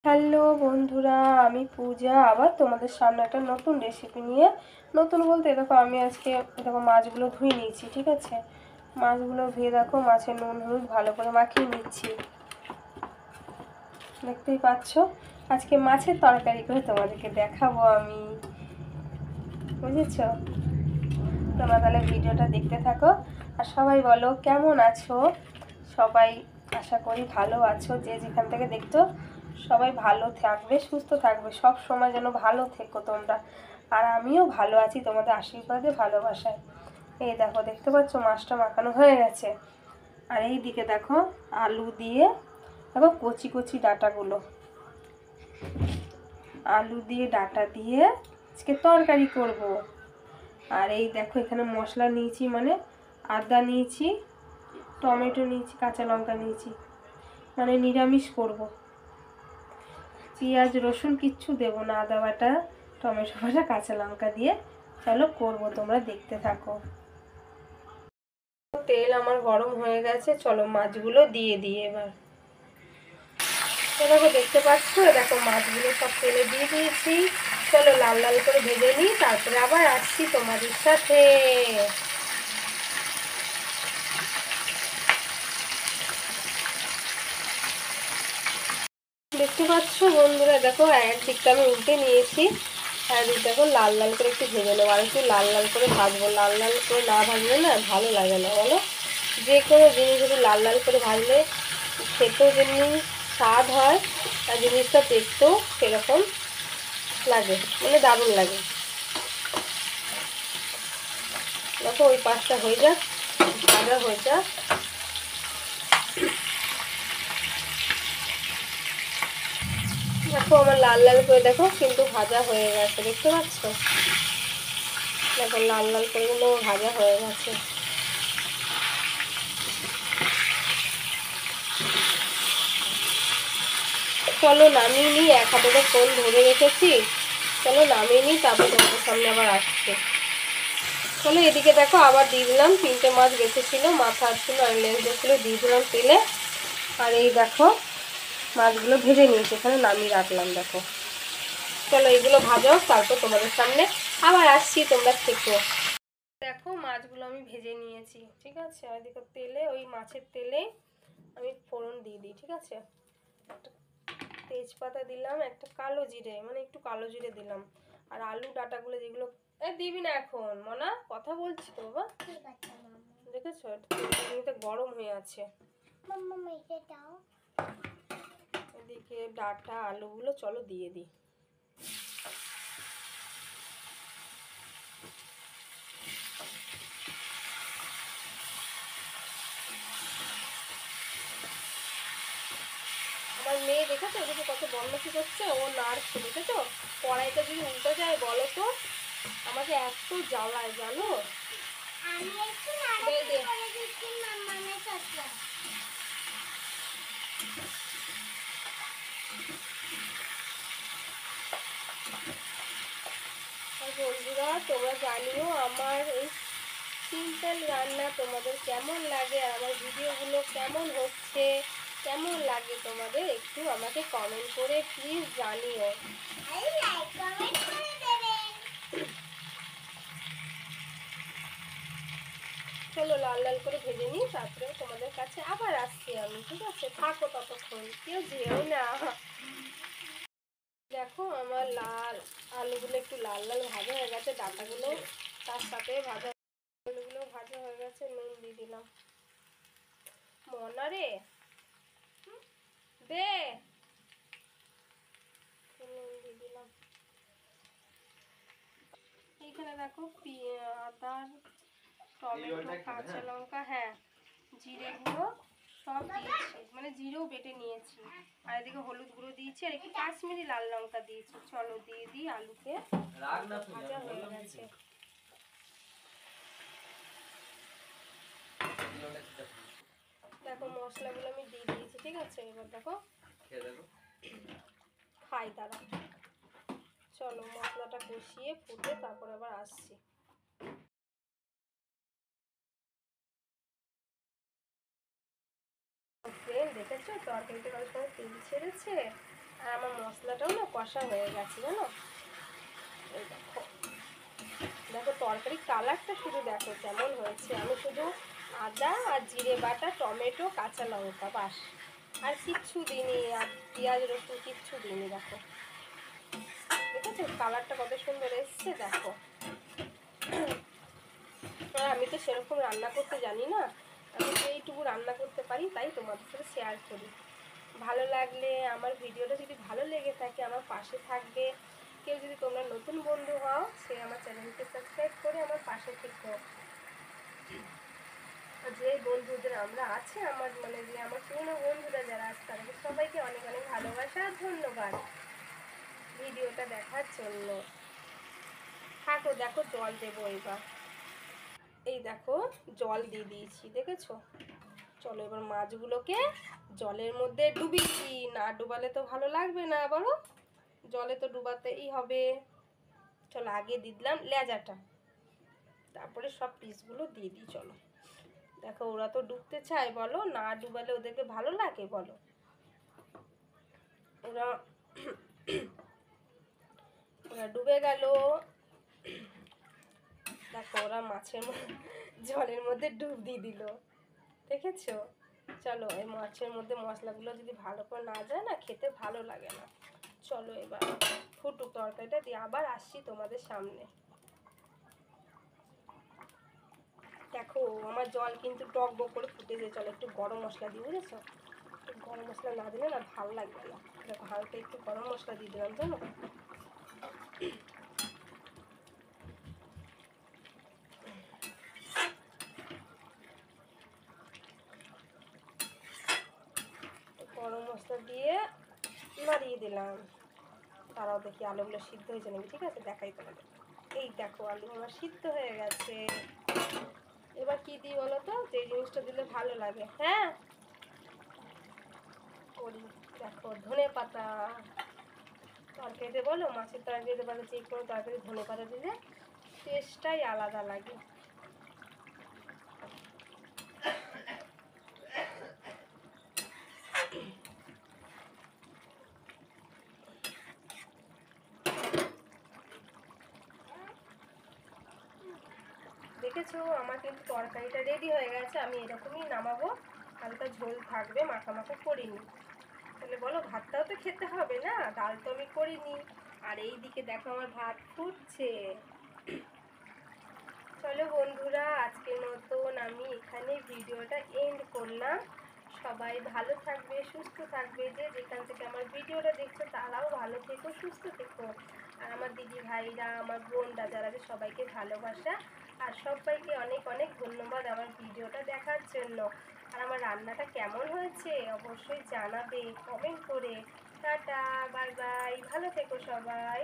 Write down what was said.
Hello বন্ধুরা, আমি পূজা আবার তোমাদের সামনে একটা নতুন রেসিপি নিয়ে। নতুন বলতে দেখো, আমি আজকে দেখো মাছগুলো ধুয়ে নিয়েছি, ঠিক আছে। মাছগুলো ধুয়ে দেখো, মাছের নুন হলুদ ভালো করে মাখিয়ে নিচ্ছি। দেখতেই পাচ্ছ, আজকে মাছের তরকারি করে তোমাদেরকে দেখাবো আমি, বুঝেছ? তোমরা তাহলে ভিডিওটা দেখতে থাকো। আর সবাই বলো কেমন আছো সবাই। আশা করি ভালো আছো, যে যেখান থেকে দেখছো সবাই ভালো থাকবে, সুস্থ থাকবে, সব সময় যেন ভালো থেকো তোমরা। আর আমিও ভালো আছি তোমাদের আশীর্বাদে, ভালোবাসায়। এই দেখো, দেখতে পাচ্ছ মাছটা মাখানো হয়ে গেছে। আর এই দিকে দেখো আলু দিয়ে, দেখো কচি কচি ডাঁটাগুলো, আলু দিয়ে ডাঁটা দিয়ে আজকে তরকারি করব। আর এই দেখো এখানে মশলা নিয়েছি, মানে আদা নিয়েছি, টমেটো নিয়েছি, কাঁচা লঙ্কা নিয়েছি, মানে নিরামিষ করব। পেঁয়াজ রসুন কিচ্ছু দেবো না, আদা বাটা, টমেটো বাটা, কাঁচা লঙ্কা দিয়ে চলো করবো, তোমরা দেখতে থাকো। তেল আমার গরম হয়ে গেছে, চলো মাছগুলো দিয়ে দিই এবার। দেখো দেখতে পাচ্ছ, দেখো মাছগুলো সব তেলে দিয়ে দিয়েছি। চলো লাল লাল করে ভেজে নিই, তারপরে আবার আসছি তোমাদের সাথে। দেখতে পাচ্ছ বন্ধুরা, দেখো একদিকটা আমি উল্টে নিয়েছি, আর দেখো লাল লাল করে একটু ভেজে নেবো। আর একটু লাল লাল করে ভাজবো, লাল লাল করে না ভাজলে না ভালো লাগে না, বলো? যে কোনো জিনিস যদি লাল লাল করে ভাজলে খেতেও যেমনি স্বাদ হয়, আর জিনিসটা দেখতেও সেরকম লাগে, মানে দারুণ লাগে। দেখো ওই পাশটা হয়ে যাক, ভাজা হয়ে যাক। দেখো আমার লাল লাল করে দেখো কিন্তু ভাজা হয়ে গেছে, দেখতে পাচ্ছ? দেখো লাল লাল করে কিন্তু ভাজা হয়ে গেছে। চলো নামিয়ে নিই, এক হাতে তো ফোন ধরে রেখেছি। চলো নামিয়ে নিই, তারপর তোমাদের সামনে আবার আসছে। চলো এদিকে দেখো আবার দিয়ে দিলাম, 3টে মাছ বেঁচেছিলো, মাথা ছিল আর লেজ ছিল, দিয়ে দিলাম তেলে। আর এই দেখো মাছগুলো ভেজে নিয়েছি, এখানে নামিয়ে রাখলাম। দেখো চলো এগুলো ভাজাও, তারপর তোমাদের সামনে আবার আসছি, তোমরা থেকো। দেখো মাছগুলো আমি ভেজে নিয়েছি, ঠিক আছে। আর এদিকে তেলে, ওই মাছের তেলে আমি ফোড়ন দিয়ে দিই, ঠিক আছে। একটা তেজপাতা দিলাম, একটা কালো জিরে, মানে একটু কালো জিরে দিলাম। আর আলু ডাঁটাগুলো যেগুলো দিবি না এখন, মনা কথা বলছি তো বাবা। দেখেছো তেলটা গরম হয়ে আছে। এদিকে ডাঁটা আলুগুলো চলো দিয়ে দিই। আমার মেয়ে দেখেছো ওদিকে কত বদমাশি করছে, ও নাড়ছে, দেখেছো? কড়াইটা যদি উল্টে যায় বলো তো, আমাকে এত জ্বালায় জানো। আর বন্ধুরা তোমরা জানিও আমার এই সিম্পল রান্না তোমাদের কেমন লাগে, আর আমার ভিডিওগুলো কেমন হচ্ছে, কেমন লাগে তোমাদের একটু আমাকে কমেন্ট করে প্লিজ জানিও। চলো লাল লাল করে ভেজে নিই, তারপরে তোমাদের কাছে আবার আসছি আমি, ঠিক আছে। থাকো ততক্ষণ, কেউ যেও না। দেখো আমার লাল আলুগুলো একটু লাল লাল ভাজা হয়ে গেছে, ডাঁটাগুলো তার সাথে ভাজা, আলুগুলো ভাজা হয়ে গেছে। নুন দিয়ে দিলাম। মনা রে দে, নুন দিয়ে দিলাম। এইখানে দেখো আদা, টমেটো, কাঁচা লঙ্কা, হ্যাঁ জিরে গুঁড়ো সব দিয়েছি, মানে জিরেও বেটে নিয়েছি। আর এদিকে হলুদ গুঁড়ো দিয়েছি, আর একটু কাশ্মীরি লাল লঙ্কা দিয়েছি। চলো দিয়ে দিই আলুকে, ভাজা হয়ে গেছে। দেখো মশলাগুলো আমি দিয়ে দিয়েছি, ঠিক আছে। এবার দেখো খাই, দাঁড়া। চলো মশলাটা কষিয়ে ফুটে তারপর আবার আসছি। ফ্রেন্ড দেখেছো তরকারিতে কত সময় তেল ছেড়েছে, আর আমার মশলাটাও না কষা হয়ে গেছে জানো। এই দেখো দেখো তরকারি কালারটা শুধু দেখো কেমন হয়েছে। আমি শুধু আদা আর জিরে বাটা, টমেটো, কাঁচা লঙ্কা, বাস, আর কিচ্ছু দিইনি, আর পেঁয়াজ রসুন কিচ্ছু দিইনি। দেখো ঠিক আছে, কালারটা কত সুন্দর এসছে দেখো। আর আমি তো সেরকম রান্না করতে জানি না, আমি তো এইটুকু রান্না করতে পারি, তাই তোমাদের সাথে শেয়ার করি। ভালো লাগলে, আমার ভিডিওটা যদি ভালো লেগে থাকে আমার পাশে থাকবে। কেউ যদি তোমরা নতুন বন্ধু হও, সে আমার চ্যানেলকে সাবস্ক্রাইব করে আমার পাশে থেকো। যে বন্ধুদের আমরা আছে, আমার মানে যে আমার পুরনো বন্ধুরা যারা আছে, তাদেরকে সবাইকে অনেক অনেক ভালোবাসা আর ধন্যবাদ ভিডিওটা দেখার জন্য। থাকো, দেখো জল দেবো এবার। এই দেখো জল দিয়ে দিয়েছি, দেখেছো। চলো এবার মাছগুলোকে জলের মধ্যে ডুবিয়েছি, না ডুবালে তো ভালো লাগবে না, বলো। জলে তো ডুবাতেই হবে। চলো আগে দিয়ে দিলাম লেজাটা, তারপরে সব পিসগুলো দিয়ে দিই। চলো দেখো ওরা তো ডুবতে চায়, বলো, না ডুবালে ওদেরকে ভালো লাগে বলো। ওরা ওরা ডুবে গেল। দেখো ওরা মাছের জলের মধ্যে ডুব দিয়ে দিল, দেখেছো। চলো এই মাছের মধ্যে মশলাগুলো যদি ভালো করে না যায় না, খেতে ভালো লাগে না। চলো এবার ফুটুক তরকারিটা, দিয়ে আবার আসছি তোমাদের সামনে। দেখো আমার জল কিন্তু টক বক করে ফুটেছে। চলো একটু গরম মশলা দিই, বুঝেছো। একটু গরম মশলা না দিলে না ভালো লাগবে না। দেখো হালকা একটু গরম মশলা দিয়ে দিলাম, জানো। গরম মশলা দিয়ে নাড়িয়ে দিলাম। তারাও দেখি আলুগুলো সিদ্ধ হয়েছে নাকি, ঠিক আছে দেখাই তোমাদের। এই দেখো আলু আমার সিদ্ধ হয়ে গেছে। এবার কি দিই বলো তো, যে জিনিসটা দিলে ভালো লাগে, হ্যাঁ করি। দেখো ধনে পাতা, তরকারিতে বলো, মাছের তরকারিতে বলো, যে কোনো তরকারি ধনে পাতা দিলে টেস্টটাই আলাদা লাগে। দেখেছো আমার কিন্তু তরকারিটা রেডি হয়ে গেছে। আমি এরকমই নামাবো, হালকা ঝোল থাকবে, মাখা মাখা করিনি। তাহলে বলো ভাতটাও তো খেতে হবে না, ডাল তো আমি করিনি। আর এই দিকে দেখো আমার ভাত ফুটছে। চলো বন্ধুরা, আজকের মতন আমি এখানে ভিডিওটা এন্ড করলাম। সবাই ভালো থাকবে, সুস্থ থাকবে। যে যেখান থেকে আমার ভিডিওটা দেখছো তারাও ভালো থেকো, সুস্থ থেকো। আর আমার দিদি ভাইরা, আমার বোনরা যারা আছে, সবাইকে ভালোবাসা আর সবাইকে অনেক অনেক ধন্যবাদ আমার ভিডিওটা দেখার জন্য। আর আমার রান্নাটা কেমন হয়েছে অবশ্যই জানাবে কমেন্ট করে। টাটা, বাই বাই, ভালো থেকো সবাই।